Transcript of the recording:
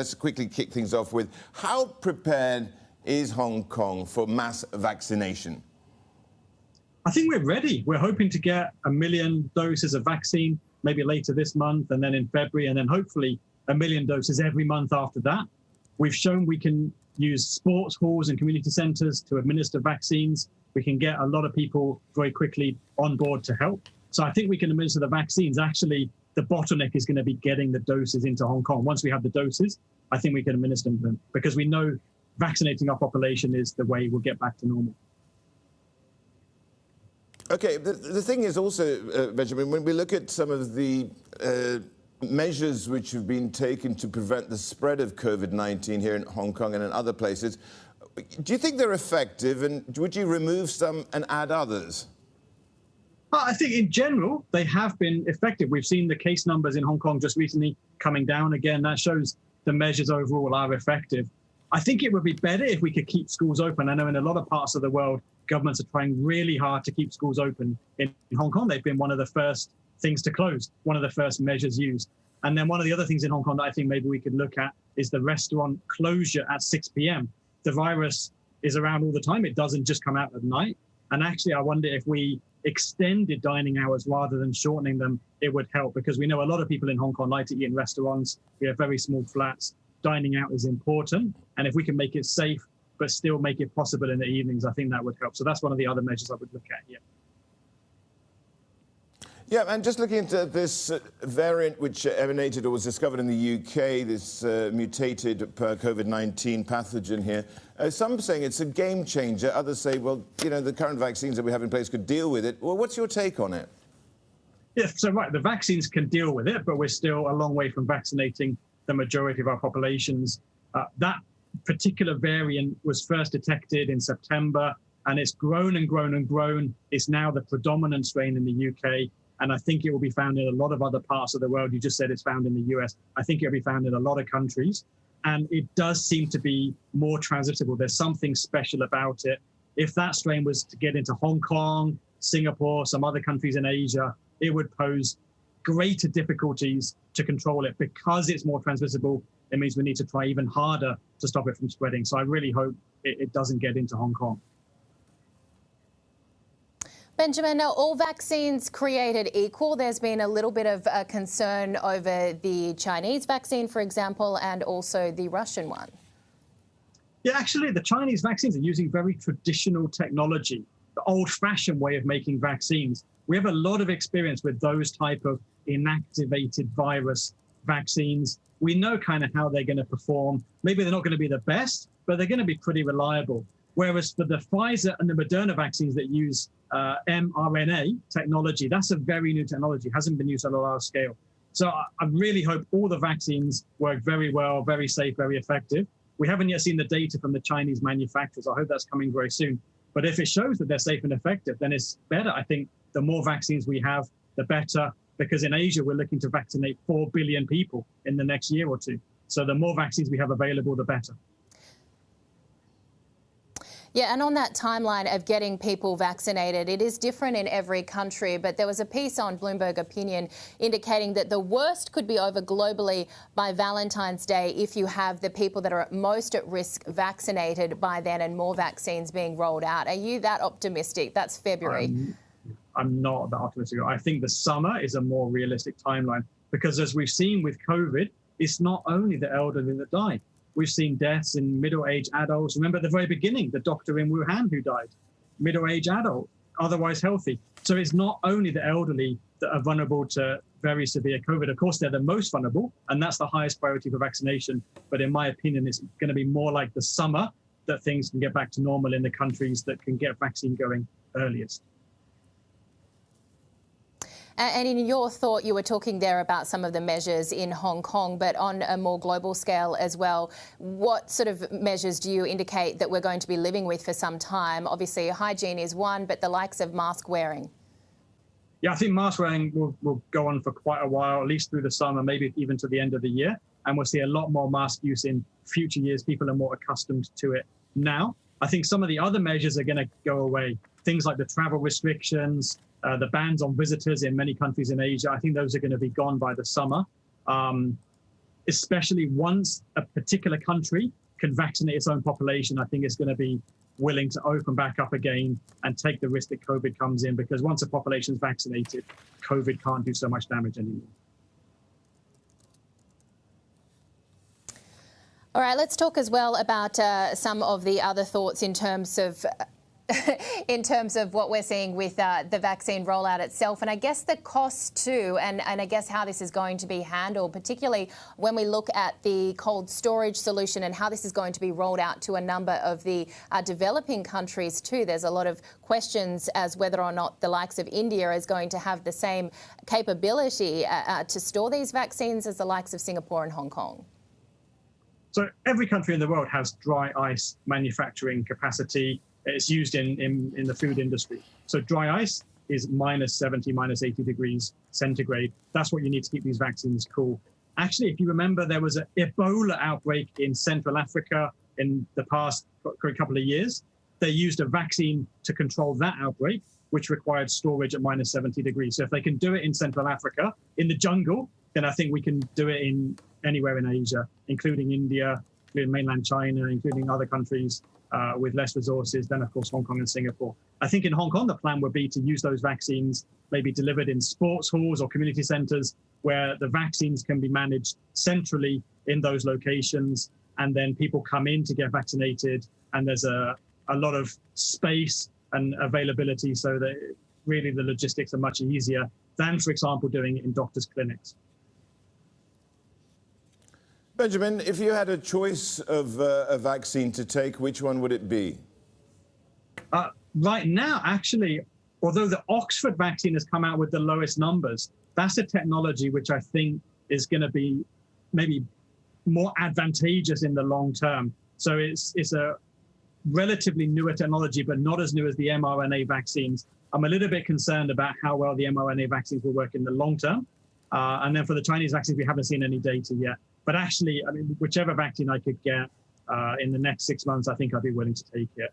Let's quickly kick things off with how prepared is Hong Kong for mass vaccination? I think we're ready. We're hoping to get 1 million doses of vaccine maybe later this month and then in February, and then hopefully 1 million doses every month after that. We've shown we can use sports halls and community centers to administer vaccines. We can get a lot of people very quickly on board to help. So I think we can administer the vaccines. Actually, the bottleneck is going to be getting the doses into Hong Kong. Once we have the doses, I think we can administer them because we know vaccinating our population is the way we'll get back to normal. Okay, the thing is also, Benjamin, when we look at some of the measures which have been taken to prevent the spread of COVID-19 here in Hong Kong and in other places, do you think they're effective, and would you remove some and add others? I think in general, they have been effective. We've seen the case numbers in Hong Kong just recently coming down again. That shows the measures overall are effective. I think it would be better if we could keep schools open. I know in a lot of parts of the world, governments are trying really hard to keep schools open. In Hong Kong, they've been one of the first things to close, one of the first measures used. And then one of the other things in Hong Kong that I think maybe we could look at is the restaurant closure at 6 p.m. The virus is around all the time. It doesn't just come out at night. And actually, I wonder if we extended dining hours rather than shortening them, it would help, because we know a lot of people in Hong Kong like to eat in restaurants. We have very small flats. Dining out is important. And if we can make it safe, but still make it possible in the evenings, I think that would help. So that's one of the other measures I would look at here. Yeah, and just looking into this variant which emanated or was discovered in the UK, this mutated COVID-19 pathogen here, some saying it's a game changer. Others say, well, you know, the current vaccines that we have in place could deal with it. Well, what's your take on it? Yeah, so right, the vaccines can deal with it, but we're still a long way from vaccinating the majority of our populations. That particular variant was first detected in September, and it's grown and grown and grown. It's now the predominant strain in the UK. And I think it will be found in a lot of other parts of the world. You just said it's found in the US. I think it'll be found in a lot of countries. And it does seem to be more transmissible. There's something special about it. If that strain was to get into Hong Kong, Singapore, some other countries in Asia, it would pose greater difficulties to control it. Because it's more transmissible, it means we need to try even harder to stop it from spreading. So I really hope it doesn't get into Hong Kong. Benjamin, are all vaccines created equal? There's been a little bit of concern over the Chinese vaccine, for example, and also the Russian one. Yeah, actually, the Chinese vaccines are using very traditional technology, the old-fashioned way of making vaccines. We have a lot of experience with those type of inactivated virus vaccines. We know kind of how they're going to perform. Maybe they're not going to be the best, but they're going to be pretty reliable. Whereas for the Pfizer and the Moderna vaccines that use mRNA technology, that's a very new technology, hasn't been used on a large scale. So I really hope all the vaccines work very well, very safe, very effective. We haven't yet seen the data from the Chinese manufacturers. I hope that's coming very soon. But if it shows that they're safe and effective, then it's better. I think the more vaccines we have, the better, because in Asia, we're looking to vaccinate 4 billion people in the next year or two. So the more vaccines we have available, the better. Yeah, and on that timeline of getting people vaccinated, it is different in every country, but there was a piece on Bloomberg Opinion indicating that the worst could be over globally by Valentine's Day if you have the people that are most at risk vaccinated by then and more vaccines being rolled out. Are you that optimistic? That's February. I'm not that optimistic. I think the summer is a more realistic timeline because, as we've seen with COVID, it's not only the elderly that die. We've seen deaths in middle-aged adults. Remember at the very beginning, the doctor in Wuhan who died, middle-aged adult, otherwise healthy. So it's not only the elderly that are vulnerable to very severe COVID. Of course, they're the most vulnerable, and that's the highest priority for vaccination. But in my opinion, it's going to be more like the summer that things can get back to normal in the countries that can get vaccine going earliest. And in your thought, you were talking there about some of the measures in Hong Kong, but on a more global scale as well. What sort of measures do you indicate that we're going to be living with for some time? Obviously, hygiene is one, but the likes of mask wearing. Yeah, I think mask wearing will go on for quite a while, at least through the summer, maybe even to the end of the year. And we'll see a lot more mask use in future years. People are more accustomed to it now. I think some of the other measures are going to go away. Things like the travel restrictions, the bans on visitors in many countries in Asia, I think those are going to be gone by the summer. especially once a particular country can vaccinate its own population, I think it's going to be willing to open back up again and take the risk that COVID comes in, because once a population is vaccinated, COVID can't do so much damage anymore. All right, let's talk as well about some of the other thoughts in terms of what we're seeing with the vaccine rollout itself, and I guess the cost too, and I guess how this is going to be handled, particularly when we look at the cold storage solution and how this is going to be rolled out to a number of the developing countries too. There's a lot of questions as whether or not the likes of India is going to have the same capability to store these vaccines as the likes of Singapore and Hong Kong. So every country in the world has dry ice manufacturing capacity. It's used in the food industry. So dry ice is -70, -80 degrees centigrade. That's what you need to keep these vaccines cool. Actually, if you remember, there was an Ebola outbreak in Central Africa in the past couple of years. They used a vaccine to control that outbreak, which required storage at -70 degrees. So if they can do it in Central Africa, in the jungle, then I think we can do it in anywhere in Asia, including India, including mainland China, including other countries with less resources, then of course Hong Kong and Singapore. I think in Hong Kong, the plan would be to use those vaccines maybe delivered in sports halls or community centers where the vaccines can be managed centrally in those locations, and then people come in to get vaccinated, and there's a lot of space and availability, so that really the logistics are much easier than, for example, doing it in doctors' clinics. Benjamin, if you had a choice of a vaccine to take, which one would it be? Right now, actually, although the Oxford vaccine has come out with the lowest numbers, that's a technology which I think is going to be maybe more advantageous in the long term. So it's a relatively newer technology, but not as new as the mRNA vaccines. I'm a little bit concerned about how well the mRNA vaccines will work in the long term. And then for the Chinese vaccines, we haven't seen any data yet. But actually, I mean, whichever vaccine I could get in the next 6 months, I think I'd be willing to take it.